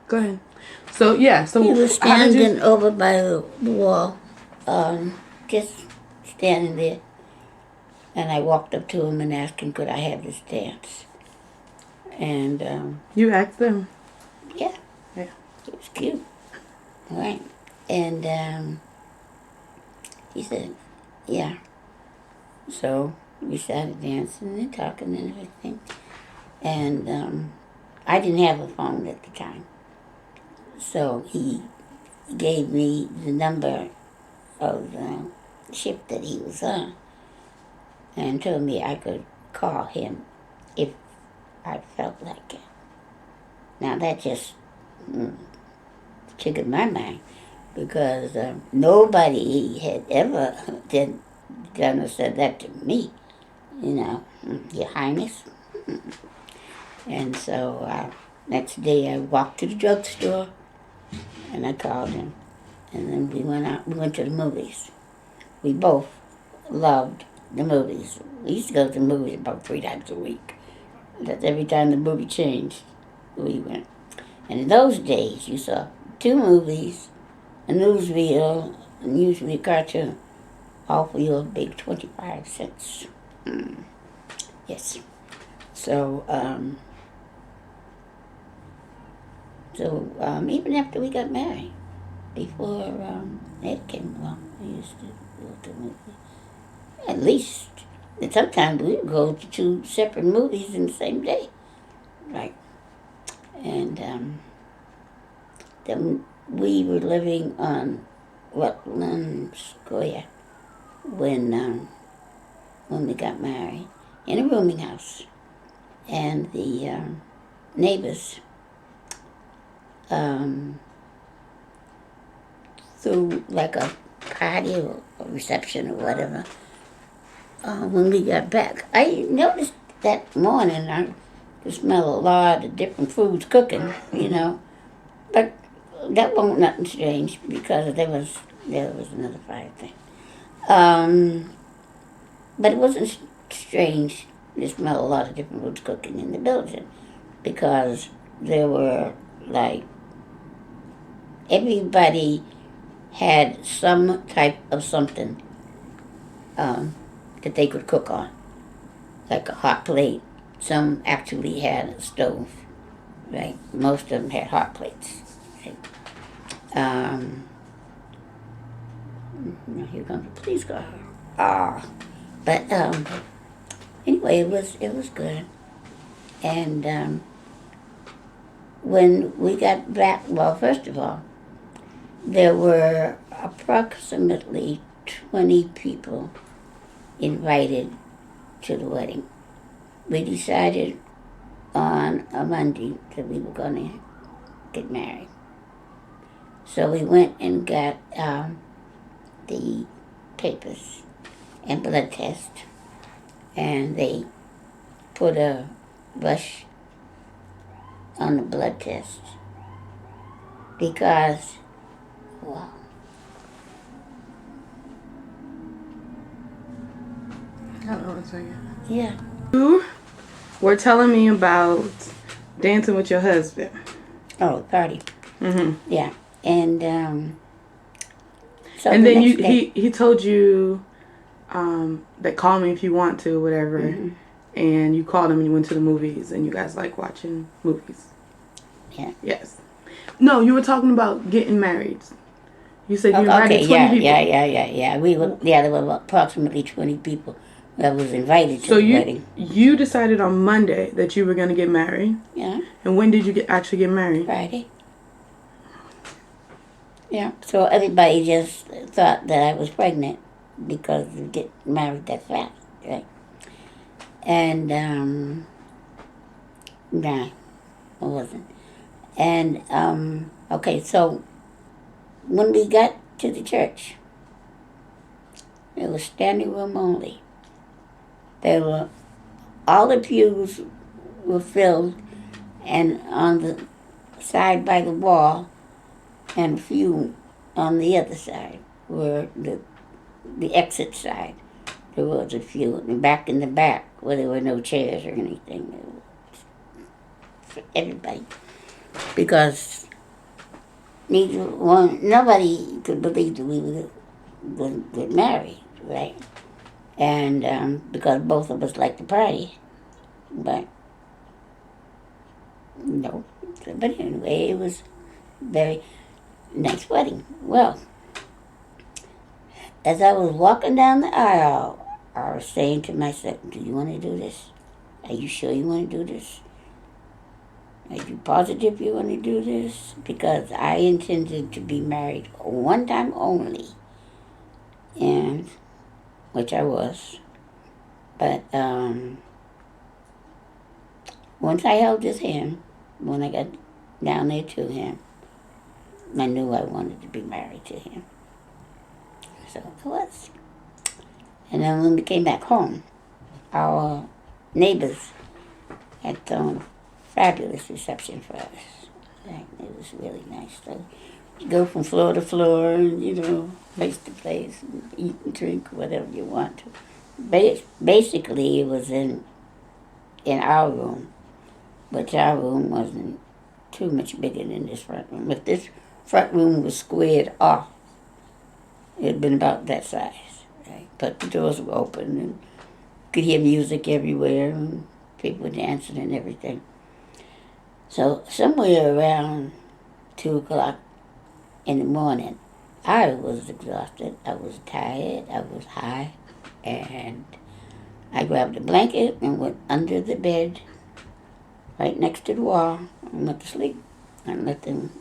Go ahead. So yeah, so He was how did standing you? over by the wall, just standing there. And I walked up to him and asked him, could I have this dance? And You asked them. yeah, Yeah. it was cute. Right. And he said, yeah. So we started dancing and talking and everything. And I didn't have a phone at the time. So he gave me the number of the ship that he was on and told me I could call him if I felt like it. Now that just triggered my mind because nobody had ever done or said that to me, you know, Your Highness. And so next day I walked to the drugstore and I called him. And then we went out, we went to the movies. We both loved the movies. We used to go to the movies about 3 times a week. That's every time the movie changed, we went. And in those days, you saw 2 movies, a newsreel, and usually a cartoon, all for your big 25 cents. Yes. So, even after we got married, before Ed came along, we used to go to movies. At least, and sometimes we would go to 2 separate movies in the same day. Right. And then we were living on Rutland Square when we got married in a rooming house, and the neighbors threw like a party or a reception or whatever. When we got back, I noticed that morning I could smell a lot of different foods cooking, you know, but that wasn't nothing strange because there was another fire thing. But it wasn't strange to smell a lot of different foods cooking in the building because there were like everybody had some type of something that they could cook on, like a hot plate. Some actually had a stove, right? Most of them had hot plates. Right? Here comes the police car. But anyway, it was good. And when we got back, well, first of all, there were approximately 20 people invited to the wedding. We decided on a Monday that we were going to get married. So we went and got the papers and blood test, and they put a rush on the blood test because, well, Hold on a second. yeah. You were telling me about dancing with your husband. Oh, party. Mm-hmm. Yeah. And so And the then next day, he told you that call me if you want to, whatever. And you called him and you went to the movies and you guys like watching movies. yeah. Yes. No, you were talking about getting married. You said you invited 20 people. Yeah. There were approximately 20 people that was invited to So the wedding. you decided on Monday that you were going to get married. Yeah. And when did you actually get married? Friday. Yeah. So everybody just thought that I was pregnant because you get married that fast, right? And nah, I wasn't. And okay, so when we got to the church, it was standing room only. There were all the pews were filled, and on the side by the wall, and a few on the other side were the exit side. There was a few, and back in the back where there were no chairs or anything, for everybody, because neither one, nobody could believe that we would get married, right? And because both of us liked to party, but no. But anyway, it was very nice wedding. Well, as I was walking down the aisle, I was saying to myself, "Do you want to do this? Are you sure you want to do this? Are you positive you want to do this?" Because I intended to be married one time only, and which I was. But once I held his hand, when I got down there to him, I knew I wanted to be married to him. So I was. And then when we came back home, our neighbors had thrown a fabulous reception for us. Right? It was really nice. So you go from floor to floor, and place to place, and eat and drink whatever you want to. Basically, it was in our room, but our room wasn't too much bigger than this front room. If this front room was squared off, it had been about that size. Right? But the doors were open, and you could hear music everywhere, and people were dancing and everything. So somewhere around 2 o'clock in the morning, I was exhausted. I was tired. I was high. And I grabbed a blanket and went under the bed right next to the wall and went to sleep and let them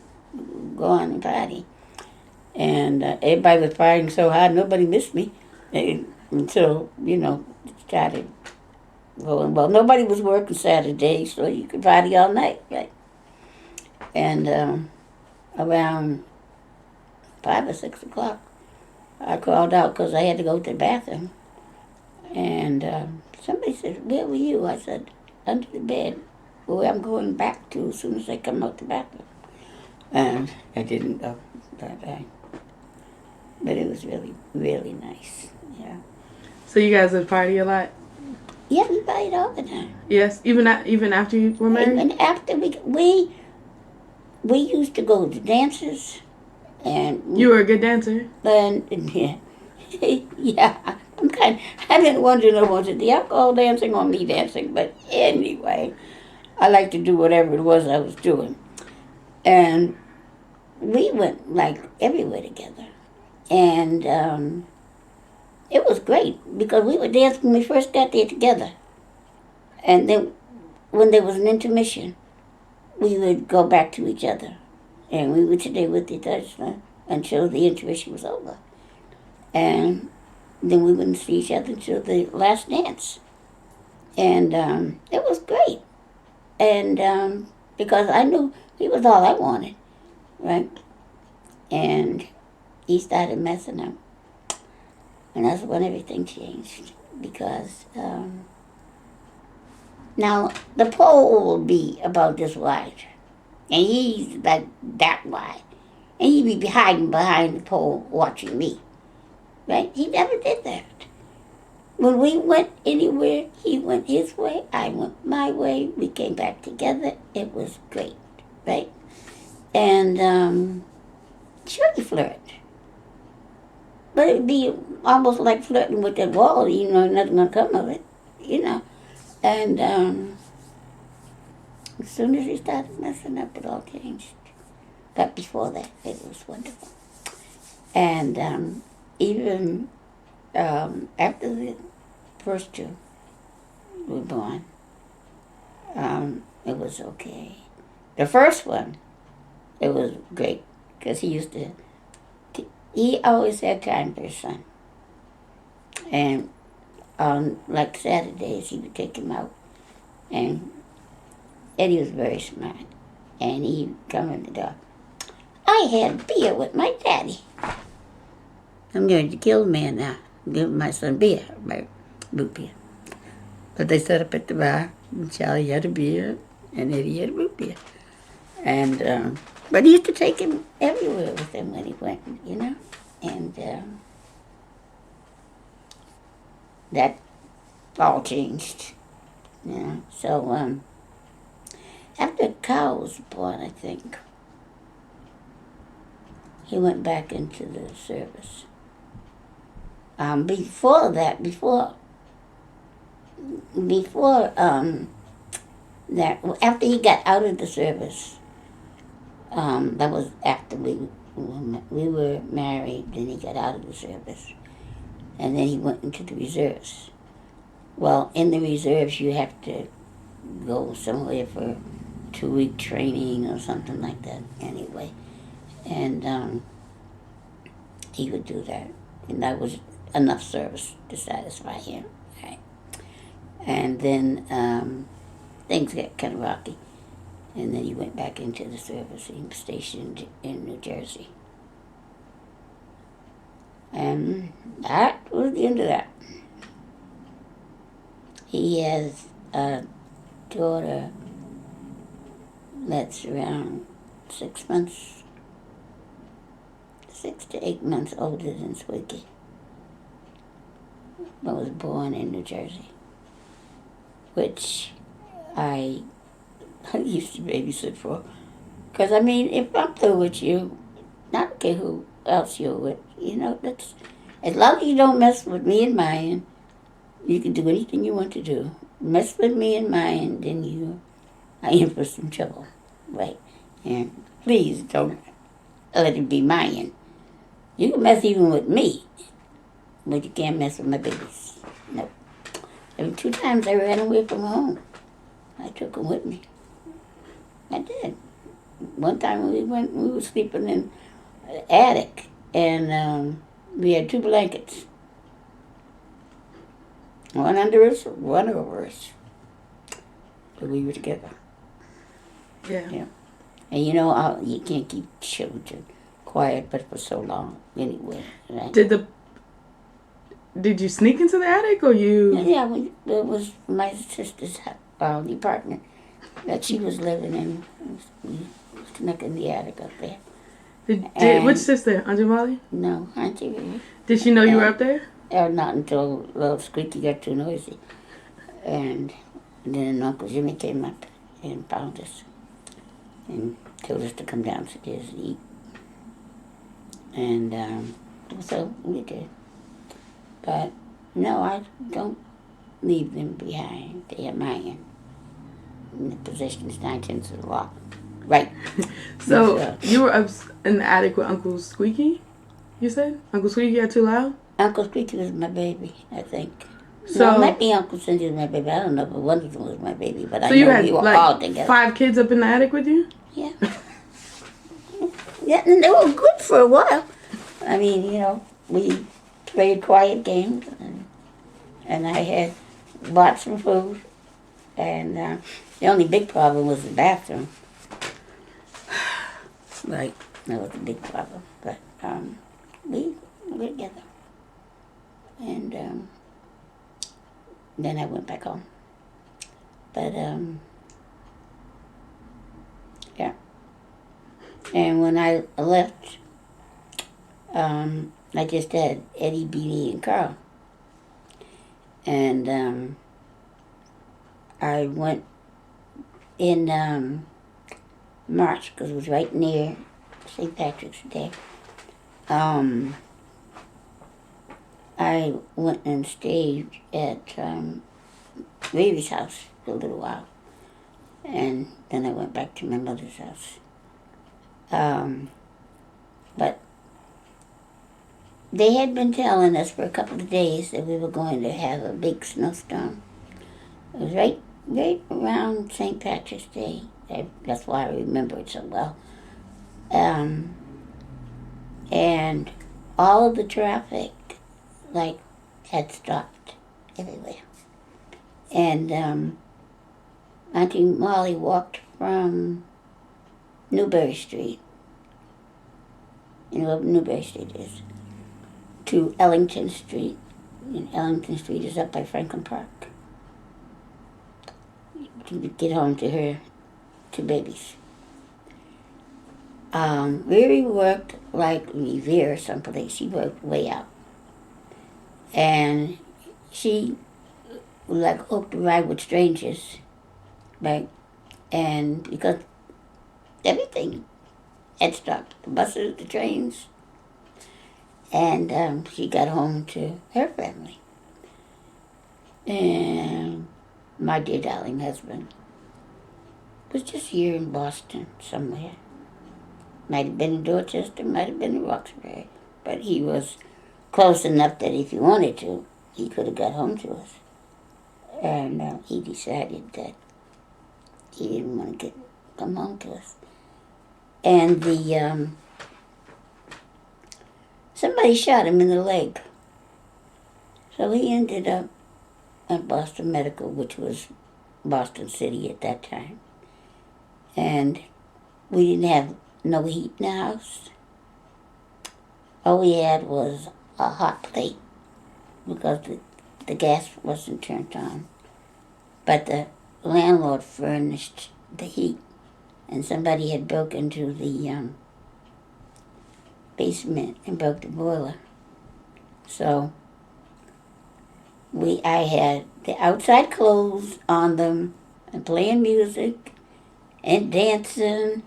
go on and party. And everybody was partying so hard, nobody missed me until, it started going. Well, nobody was working Saturday, so you could party all night, right? And around 5 or 6 o'clock, I crawled out because I had to go to the bathroom. And somebody said, "Where were you?" I said, "Under the bed, where I'm going back to as soon as I come out the bathroom." And I didn't go that day. But it was really, really nice. Yeah. So you guys would party a lot? Yeah, we partied all the time. Yes, even after you were married? And after we used to go to dances. And you were a good dancer? And yeah. Yeah. I didn't want to know what the alcohol dancing or me dancing, but anyway, I like to do whatever it was I was doing. And we went like everywhere together. And it was great because we would dance when we first got there together. And then when there was an intermission, we would go back to each other. And we would stay with each other until the intermission was over. And then we wouldn't see each other until the last dance. And it was great. And because I knew he was all I wanted, right? And he started messing up. And that's when everything changed. Because now the pole will be about this wide. And he's like that wide. And he'd be hiding behind the pole watching me. Right? He never did that. When we went anywhere, he went his way, I went my way. We came back together. It was great, right? And sure, he flirted. But it'd be almost like flirting with that wall. Nothing gonna come of it, And as soon as he started messing up, it all changed. But before that, it was wonderful. And even after the first two were born, it was okay. The first one, it was great because he always had time for his son. And on like Saturdays, he would take him out. And Eddie was very smart. And he'd come in the door. "I had beer with my daddy. I'm going to kill the man now. Give my son beer, my root beer." But they set up at the bar, and Charlie had a beer, and Eddie had a root beer. And but he used to take him everywhere with him when he went, And that all changed. So after Kyle was born, I think, he went back into the service. Before that, after he got out of the service, that was after we were married. Then he got out of the service, and then he went into the reserves. Well, in the reserves, you have to go somewhere for 2-week training or something like that. Anyway, and he would do that, and that was enough service to satisfy him. Right? And then things got kind of rocky. And then he went back into the service. He was stationed in New Jersey. And that was the end of that. He has a daughter that's around 6 to 8 months older than Swiggy, but was born in New Jersey, which I used to babysit for. Because, I mean, if I'm through with you, not care who else you're with, that's, as long as you don't mess with me and mine, you can do anything you want to do. Mess with me and mine, then you are in for some trouble, right? And please don't let it be mine. You can mess even with me, but you can't mess with my babies. No. Every 2 times I ran away from home, I took them with me. I did. One time we were sleeping in the attic, and we had 2 blankets. One under us, one over us. But we were together. Yeah. And you can't keep children quiet, but for so long anyway. Right? Did you sneak into the attic, or you? Yeah, it was my sister's apartment that she was living in. We snuck in the attic up there. Which sister? Auntie Molly? No, Auntie Riri. Did she know you were up there? Not until little Squeaky got too noisy. And then Uncle Jimmy came up and found us and told us to come downstairs and eat. And so we did. But no, I don't leave them behind. They are mine. And the possession is 9/10 of the law. Right. So you were up in the attic with Uncle Squeaky, you said? Uncle Squeaky got too loud? Uncle Squeaky was my baby, I think. So no, it might be Uncle Cindy was my baby. I don't know, but one of them was my baby. But I you know had we were like all together. 5 kids up in the attic with you? Yeah. Yeah, and they were good for a while. I mean, we played quiet games, and I had bought some food. And the only big problem was the bathroom. Right, that was a big problem. But we were together. And then I went back home. But, yeah. And when I left, I just had Eddie, Beanie, and Carl. And I went in March, because it was right near St. Patrick's Day. I went and stayed at Riri's house for a little while. And then I went back to my mother's house. But they had been telling us for a couple of days that we were going to have a big snowstorm. It was right around St. Patrick's Day. That's why I remember it so well. And all of the traffic, had stopped everywhere. And Auntie Molly walked from Newberry Street, you know what Newberry Street is, to Ellington Street. And Ellington Street is up by Franklin Park. To get home to her 2 babies. Riri worked like Revere someplace. She worked way out. And she hooked a ride with strangers, right? And because everything head start, the buses, the trains. And she got home to her family. And my dear darling husband was just here in Boston somewhere. Might have been in Dorchester, might have been in Roxbury. But he was close enough that if he wanted to, he could have got home to us. And he decided that he didn't want to come home to us. And somebody shot him in the leg. So he ended up at Boston Medical, which was Boston City at that time. And we didn't have no heat in the house. All we had was a hot plate because the gas wasn't turned on. But the landlord furnished the heat, and somebody had broke into the basement and broke the boiler. So I had the outside clothes on them and playing music and dancing,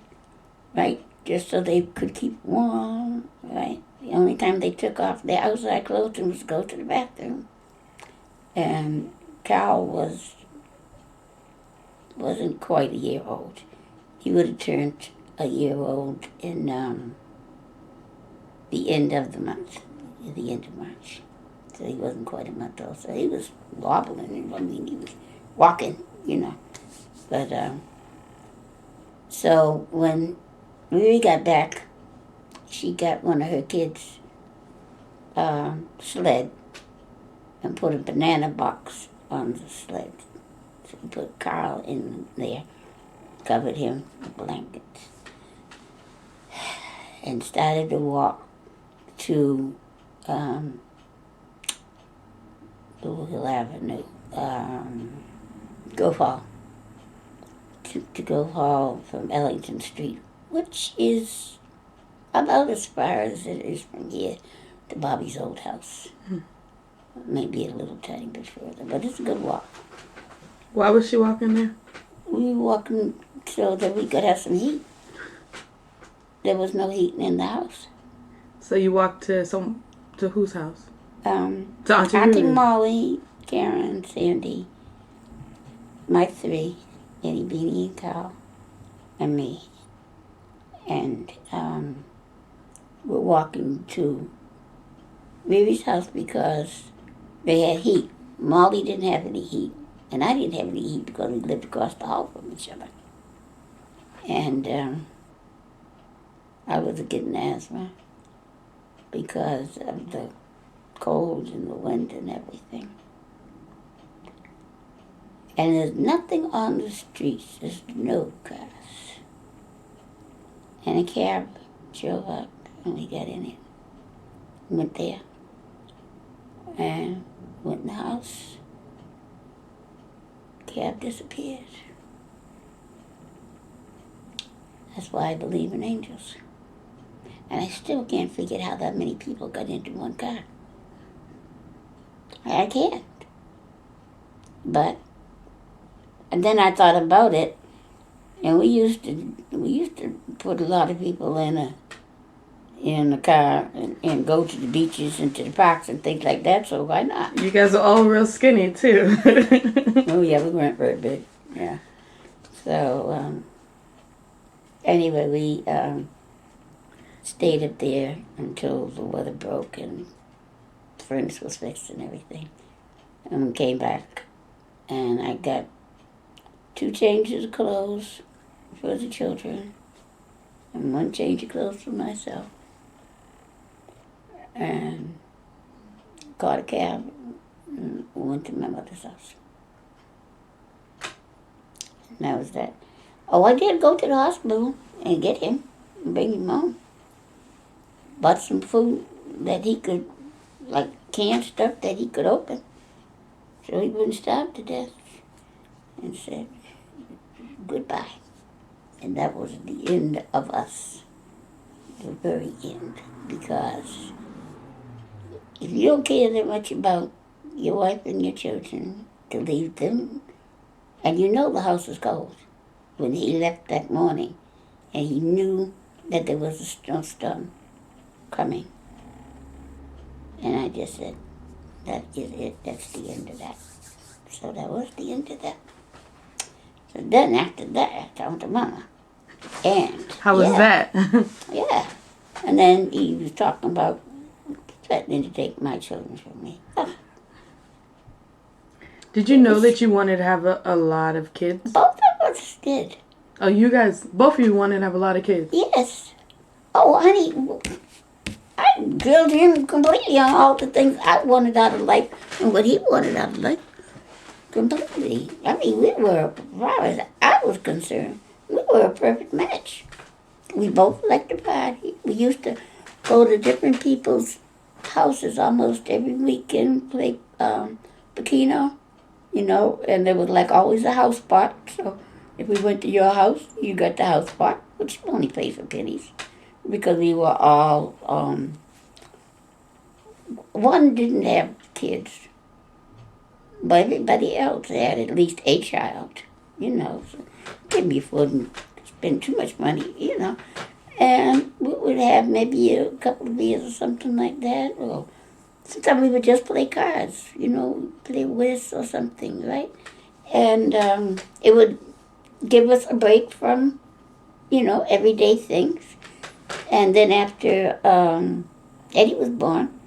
right, just so they could keep warm, right. The only time they took off their outside clothes was to go to the bathroom. And Cal wasn't quite a year old. He would have turned a year old in the end of the month, at the end of March. So he wasn't quite a month old. So he was wobbling. I mean, he was walking, But so when Riri got back, she got one of her kids' sled and put a banana box on the sled. So we put Carl in there, covered him with blankets, and started to to Blue Hill Avenue, Grove Hall, to Grove Hall from Ellington Street, which is about as far as it is from here to Bobby's old house. Maybe a little tiny bit further, but it's a good walk. Why was she walking there? We were walking so that we could have some heat. There was no heat in the house. So you walked to whose house? To Auntie Molly, Karen, Sandy, my three, Eddie, Beanie, and Cal, and me. And we're walking to Riri's house because they had heat. Molly didn't have any heat, and I didn't have any heat because we lived across the hall from each other. And I was getting asthma because of the cold and the wind and everything. And there's nothing on the streets, there's no cars. And a cab drove up and we got in it. Went there and went in the house. Cab disappeared. That's why I believe in angels. And I still can't figure out how that many people got into one car. I can't. And then I thought about it, and we used to put a lot of people in a car and go to the beaches and to the parks and things like that. So why not? You guys are all real skinny too. Oh yeah, we weren't very big. Yeah. So anyway, we stayed up there until the weather broke and the furnace was fixed and everything. And we came back, and I got 2 changes of clothes for the children and 1 change of clothes for myself. And caught a cab and went to my mother's house. And that was that. Oh, I did go to the hospital and get him and bring him home. Bought some food that he could, like canned stuff that he could open, so he wouldn't starve to death. And said goodbye. And that was the end of us. The very end. Because if you don't care that much about your wife and your children to leave them, and you know the house was cold when he left that morning, and he knew that there was a snowstorm coming. And I just said, that is it. That's the end of that. So that was the end of that. So then after that, I talked to Mama. And How was that? Yeah. And then he was talking about threatening to take my children from me. Oh, Did you know that you wanted to have a lot of kids? both of us did. Oh, you guys, both of you wanted to have a lot of kids. Yes. Oh, honey, I drilled him completely on all the things I wanted out of life and what he wanted out of life. Completely. I mean, we were, as far as I was concerned, we were a perfect match. We both liked to party. We used to go to different people's houses almost every weekend, play Bikino, and there was like always a house part. So if we went to your house, you got the house part, which only paid for pennies. Because we were all, one didn't have kids, but everybody else had at least a child, so couldn't be affording to spend too much money, and we would have maybe a couple of beers or something like that, or sometimes we would just play cards, play whist or something, right? And it would give us a break from, everyday things. And then after Eddie was born,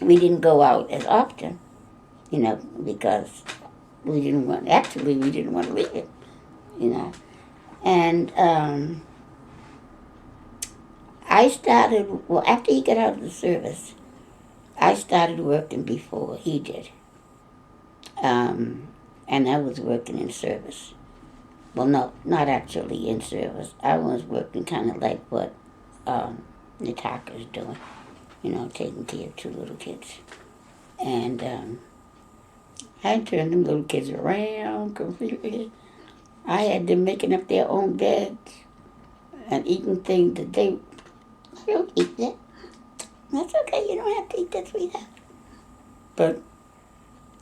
we didn't go out as often, because we didn't want to leave him, And I started, after he got out of the service, I started working before he did. And I was working in service. Well, no, not actually in service. I was working kind of like what Nataka's doing, taking care of 2 little kids. And I turned them little kids around completely. I had them making up their own beds and eating things that I don't eat that. That's okay, you don't have to eat that, sweetheart. But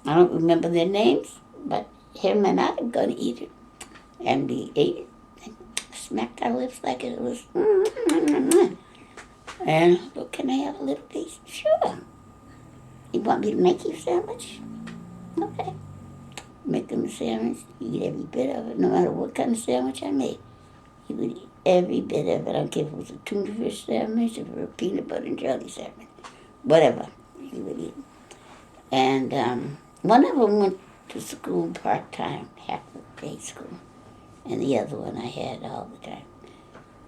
I don't remember their names, but him and I were going to eat it. And we ate it and smacked our lips like it was. And, look, can I have a little piece? Sure. You want me to make you a sandwich? Okay. Make him a sandwich, eat every bit of it, no matter what kind of sandwich I made. He would eat every bit of it. I don't care if it was a tuna fish sandwich, if it was a peanut butter and jelly sandwich. Whatever, he would eat. And one of them went to school part-time, half a day school. And the other one I had all the time.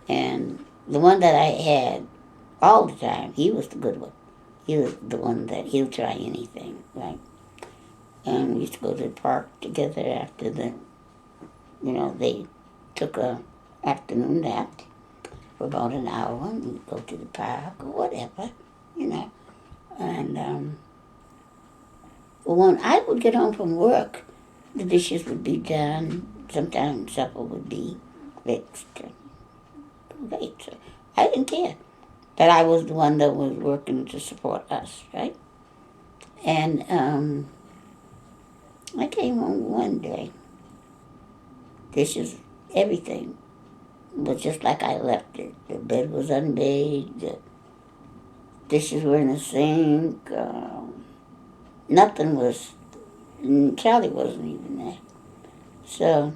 And the one that I had all the time, he was the good one. He was the one that he'll try anything, right? And we used to go to the park together after they took a afternoon nap for about an hour, and we'd go to the park or whatever, And when I would get home from work, the dishes would be done. Sometimes supper would be fixed. Right, so I didn't care. But I was the one that was working to support us, right? And I came home one day. Dishes, everything was just like I left it. The bed was unmade. The dishes were in the sink. Nothing was. Charlie wasn't even there. So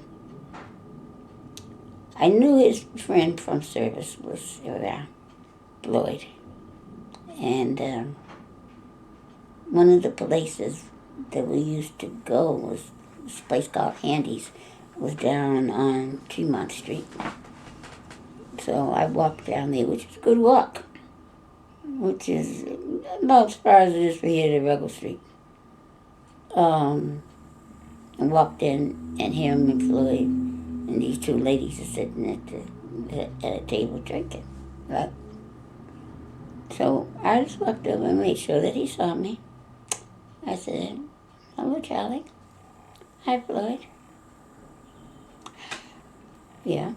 I knew his friend from service was around, Floyd. And one of the places that we used to go was this place called Handy's. It was down on Tremont Street. So I walked down there, which is a good walk, which is about as far as it is from here to Ruggles Street. And walked in, and him and Floyd and these 2 ladies are sitting at a table drinking, right? So I just walked over and made sure that he saw me. I said, "Hello, Charlie. Hi, Floyd." Yeah,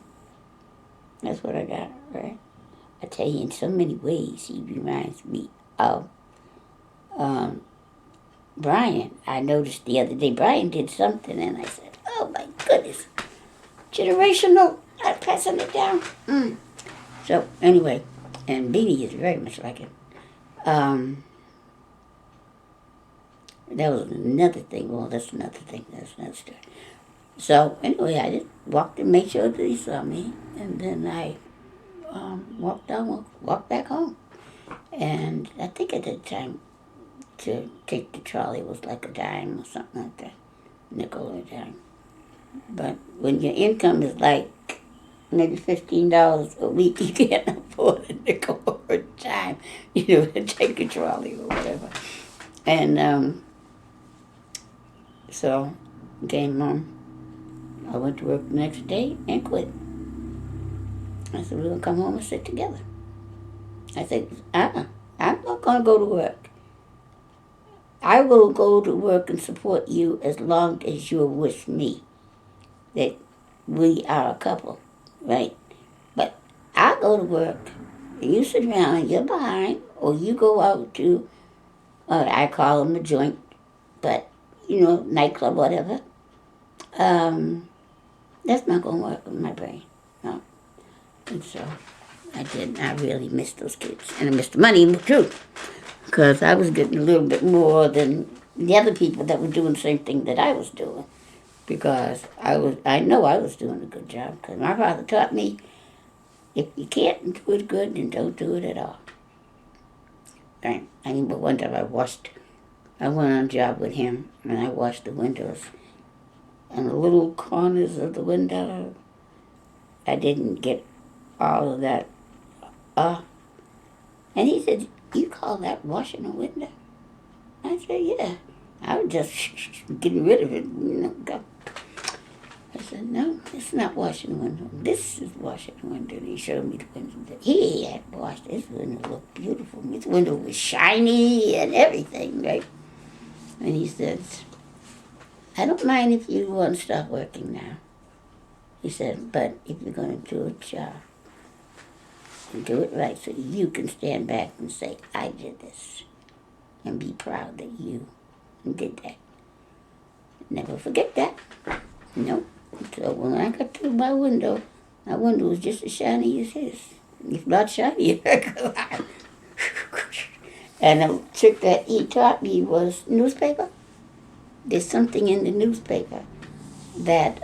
that's what I got, right? I tell you, in so many ways, he reminds me of Brian. I noticed the other day, Brian did something, and I said, "Oh, my goodness. Generational, I'm passing it down." So anyway, and Beanie is very much like him. That was another thing. Well, that's another thing. That's another story. So anyway, I just walked and made sure that he saw me, and then I walked back home. And I think at that time to take the trolley was like a dime or something like that, nickel or a dime. But when your income is like maybe $15 a week, you can't afford a nickel or a dime, to take a trolley or whatever. And so came home. I went to work the next day and quit. I said, we're going to come home and sit together. I said, I'm not going to go to work. I will go to work and support you as long as you're with me. That we are a couple, right? But I go to work, and you sit around and you're behind, or you go out to, I call them a joint, but, nightclub, whatever. That's not going to work with my brain. No. And so I really missed those kids. And I missed the money too. Because I was getting a little bit more than the other people that were doing the same thing that I was doing. Because I know I was doing a good job. Because my father taught me, if you can't do it good, then don't do it at all. Right? But one time I went on a job with him, and I washed the windows. And the little corners of the window, I didn't get all of that. And he said, you call that washing a window? I said, yeah. I was just getting rid of it, Go. I said, no, it's not washing the window. This is washing the window. And he showed me the window that he had washed. His window looked beautiful. His window was shiny and everything, right? And he says, I don't mind if you want to stop working now. He said, but if you're going to do a job, and do it right so you can stand back and say, I did this. And be proud that you did that. Never forget that. No. So when I got to my window was just as shiny as his. If not shinier. And the trick that he taught me was newspaper. There's something in the newspaper that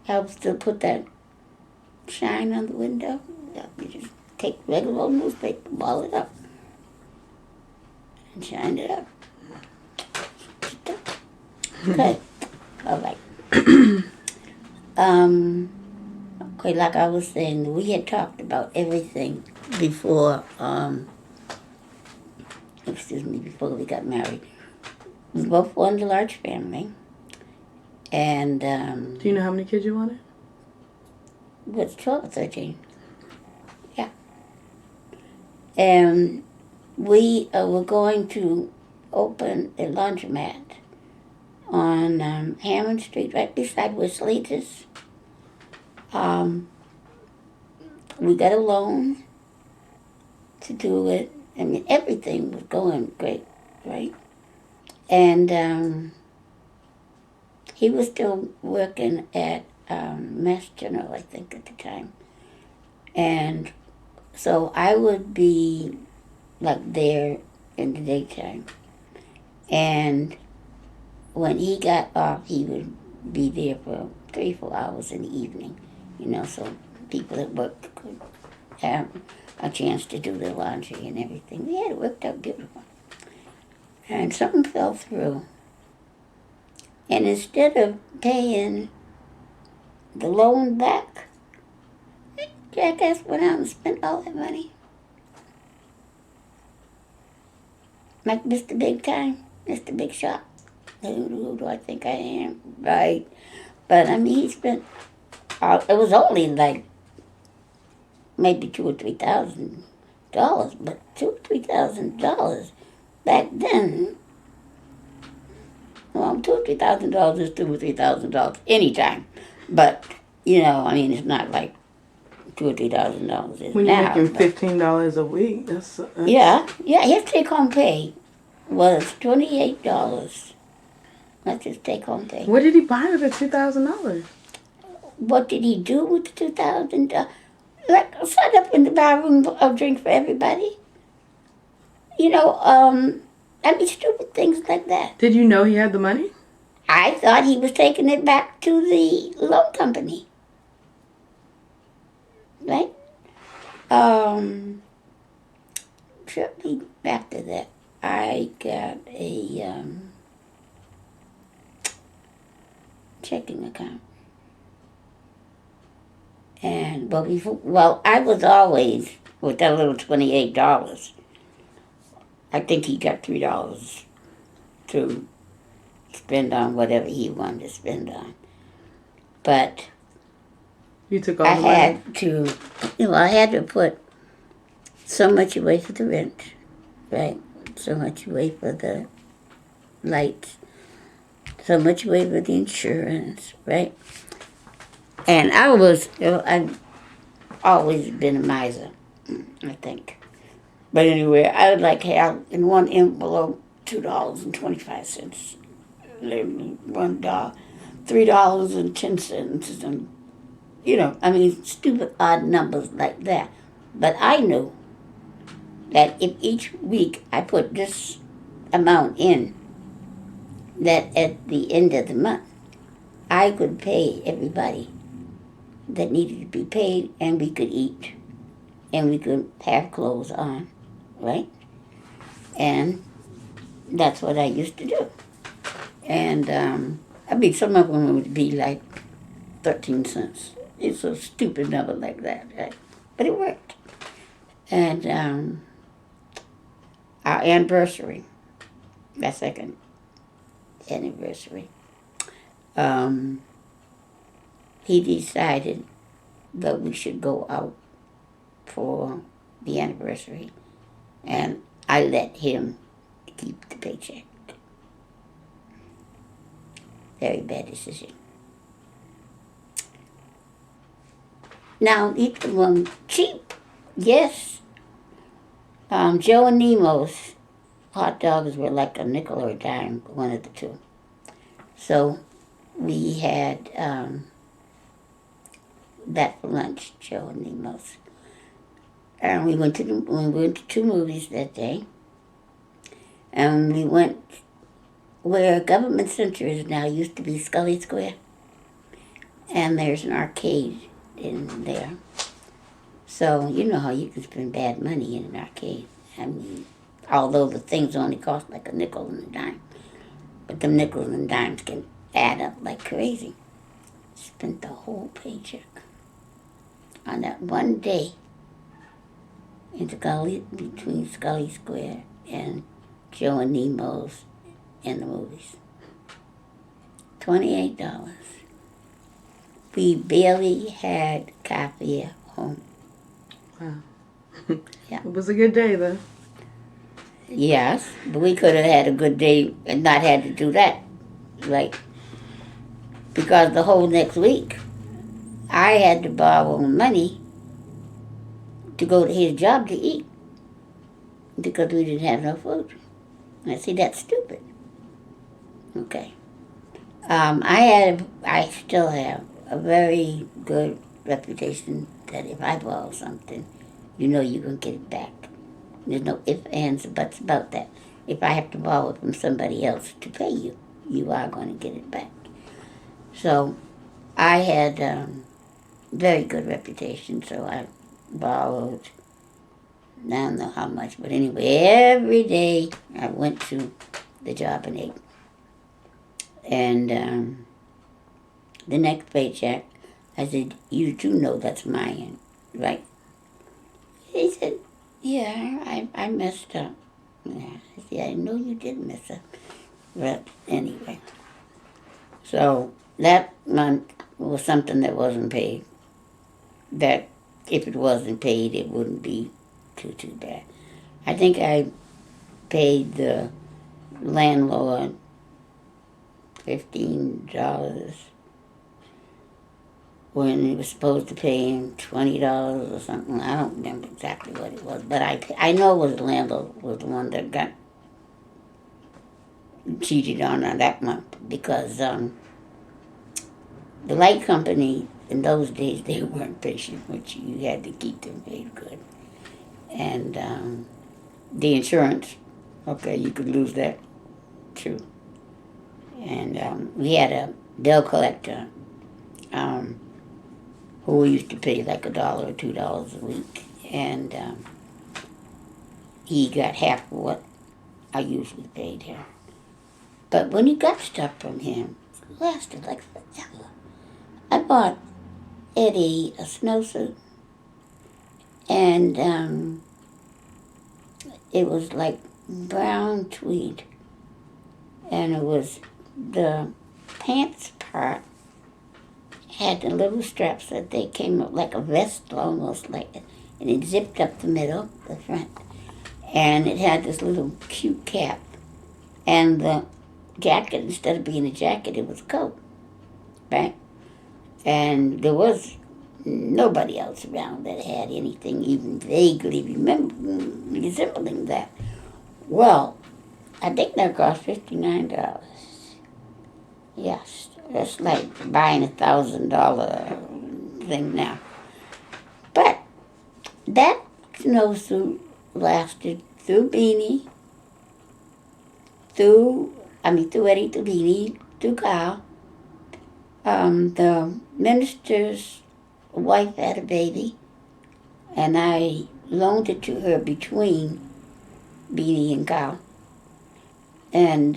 helps to put that shine on the window. You just take regular old newspaper, ball it up, and shine it up. Okay. All right. Okay, like I was saying, we had talked about everything before, before we got married. We both wanted a large family. And, do you know how many kids you wanted? It was 12 or 13. Yeah. And we were going to open a laundromat on Hammond Street, right beside where Sleet is. We got a loan to do it. I mean, everything was going great, right? And he was still working at Mass General, I think, at the time. And so I would be like there in the daytime. And when he got off, he would be there for 3-4 hours in the evening, so people at work could have a chance to do their laundry and everything. We had it worked out beautiful. And something fell through. And instead of paying the loan back, jackass went out and spent all that money. Like Mr. Big Time, Mr. Big Shot. Who do I think I am? Right. But I mean, he spent, it was only like maybe $2,000 or $3,000, but $2,000 or $3,000 back then, well, $2,000 or $3,000 is $2,000 or $3,000 anytime. But, it's not like $2,000 or $3,000 is when you're now. making $15 a week, that's Yeah. His take-home pay was $28. That's his take-home pay. What did he buy with the $2,000? What did he do with the $2,000? like set up in the bar room a drink for everybody. You know, I mean, stupid things like that. Did you know he had the money? I thought he was taking it back to the loan company, right? Shortly after that, I got a checking account. And I was always with that little $28. I think he got $3 to spend on whatever he wanted to spend on. But You took all the money. I had to put so much away for the rent, right? So much away for the lights, so much away for the insurance, right? And I've always been a miser, I think. But anyway, I would like have in one envelope $2.25, $1, $3.10, and I mean, stupid odd numbers like that. But I knew that if each week I put this amount in, that at the end of the month, I could pay everybody that needed to be paid, and we could eat, and we could have clothes on, right? And that's what I used to do. And I mean, some of them would be like 13 cents. It's a stupid number like that, right? But it worked. And our anniversary, that second anniversary, he decided that we should go out for the anniversary. And I let him keep the paycheck. Very bad decision. Now, each of them cheap, yes. Joe and Nemo's hot dogs were like a nickel or a dime, one of the two. So we had that for lunch, Joe and Nemo's. And we went to 2 movies that day. And we went where Government Center is now, used to be Scully Square. And there's an arcade in there. So you know how you can spend bad money in an arcade. I mean, although the things only cost like a nickel and a dime. But the nickels and dimes can add up like crazy. Spent the whole paycheck on that one day in Scully, between Scully Square and Joe and Nemo's and the movies. $28. We barely had coffee at home. Wow. Yeah. It was a good day, though. Yes, but we could have had a good day and not had to do that. Right. Because the whole next week, I had to borrow money to go to his job to eat because we didn't have no food. I see, that's stupid. Okay. I still have a very good reputation that if I borrow something, you know you're going to get it back. There's no ifs, ands, or buts about that. If I have to borrow it from somebody else to pay you, you are going to get it back. So I had very good reputation, so I borrowed, I don't know how much, but anyway, every day I went to the job and ate. And the next paycheck, I said, you do know that's mine, right? He said, yeah, I messed up. Yeah, I said, I know you did mess up. But anyway. So that month was something that wasn't paid. That if it wasn't paid, it wouldn't be too bad. I think I paid the landlord $15 when he was supposed to pay him $20 or something. I don't remember exactly what it was, but I know it was the landlord was the one that got cheated on that month because the light company in those days they weren't patient, which you had to keep them paid good. And the insurance, okay, you could lose that too. And we had a bill collector who we used to pay like $1 or $2 a week, and he got half of what I usually paid him. But when you got stuff from him, it lasted like forever. I bought Eddie a snowsuit, and it was like brown tweed, and it was the pants part had the little straps that they came up like a vest, almost like it, and it zipped up the middle, the front, and it had this little cute cap, and the jacket, instead of being a jacket, it was a coat, right? And there was nobody else around that had anything even vaguely resembling that. Well, I think that cost $59. Yes, that's like buying $1,000 thing now. But that snowsuit lasted through Beanie, through Eddie, through Beanie, through Kyle. The minister's wife had a baby, and I loaned it to her between Beanie and Kyle. And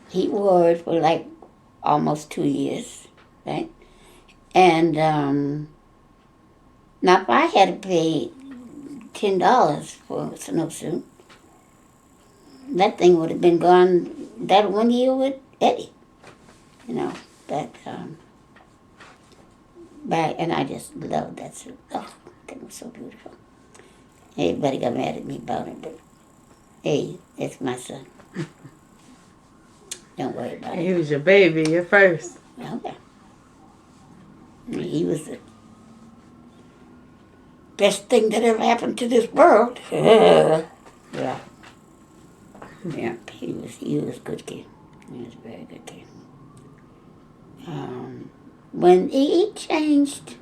he wore it for like almost 2 years, right? And now if I had to pay $10 for a snowsuit, that thing would have been gone that 1 year with Eddie, but and I just loved that suit. Oh, that was so beautiful. Everybody got mad at me about it, but hey, it's my son. Don't worry about it. He was your baby, your first. Okay. He was the best thing that ever happened to this world. Yeah. Yeah, he was a good kid. He was a very good kid. When he changed,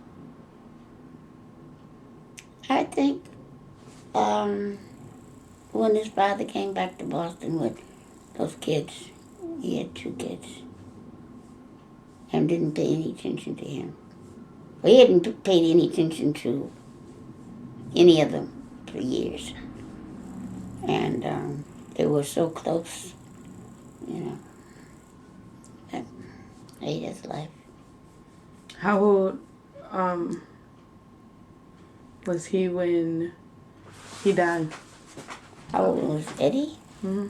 I think, when his father came back to Boston with those kids, he had 2 kids, and didn't pay any attention to him. Well, he hadn't paid any attention to any of them for years. And they were so close, That made his life. How old was he when he died? How old was Eddie? Mm-hmm.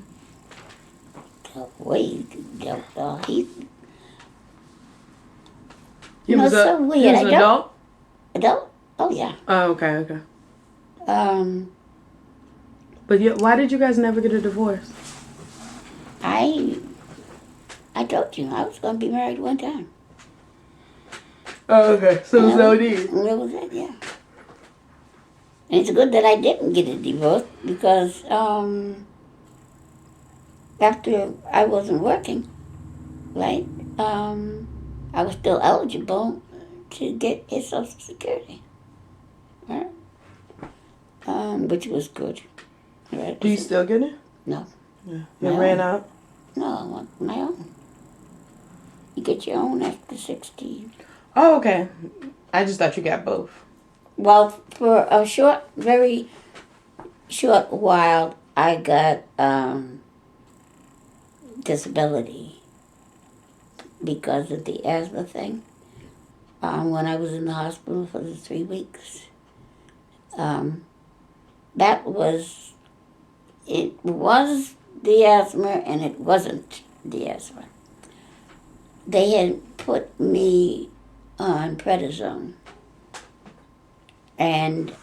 He was so weird. He was an adult? Adult? Oh, yeah. Oh, okay. But why did you guys never get a divorce? I told you, I was going to be married one time. Oh, okay. So it was no need. That was it, yeah. And it's good that I didn't get a divorce because after I wasn't working, right, I was still eligible to get his Social Security, right? Which was good. Right? Do you still get it? No. Yeah. It ran out? No, I want my own. You get your own after 60. Oh, okay. I just thought you got both. Well, for a very short while, I got disability because of the asthma thing. When I was in the hospital for the 3 weeks, it was the asthma and it wasn't the asthma. They had put me on prednisone. And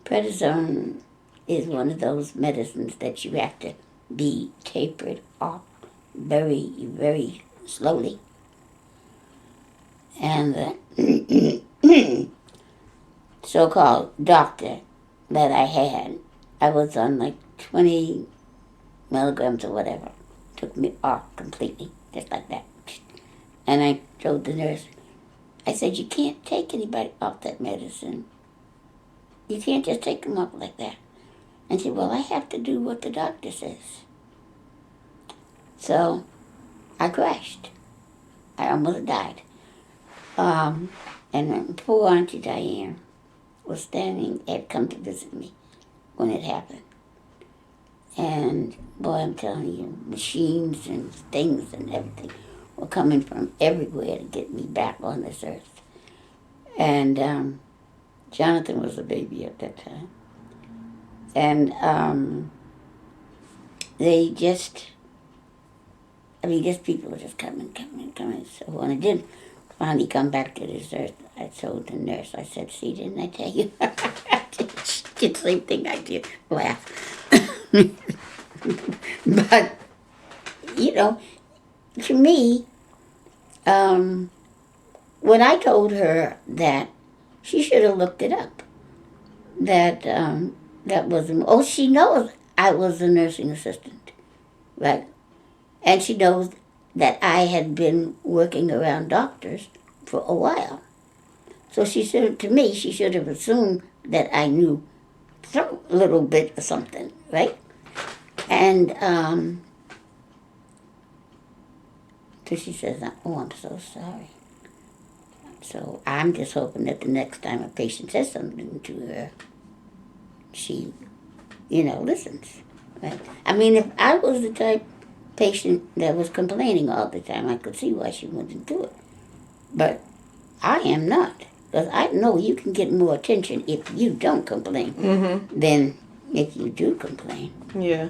prednisone is one of those medicines that you have to be tapered off very, very slowly. And the so-called doctor that I had, I was on like 20 milligrams or whatever, took me off completely, just like that. And I told the nurse, I said, you can't take anybody off that medicine. You can't just take them off like that. And she said, well, I have to do what the doctor says. So I crashed. I almost died. And then poor Auntie Diane was had come to visit me when it happened. And boy, I'm telling you, machines and things and everything were coming from everywhere to get me back on this earth. And Jonathan was a baby at that time. And they just, people were just coming. So when I did finally come back to this earth, I told the nurse, I said, see, didn't I tell you? She did the same thing I did, laugh. But, to me, when I told her that, she should have looked it up. That was, she knows I was a nursing assistant, right? And she knows that I had been working around doctors for a while. So she should have assumed that I knew some little bit of something, right? And so she says, oh, I'm so sorry. So I'm just hoping that the next time a patient says something to her, she, listens, right? If I was the type patient that was complaining all the time, I could see why she wouldn't do it. But I am not, because I know you can get more attention if you don't complain than if you do complain. Yeah.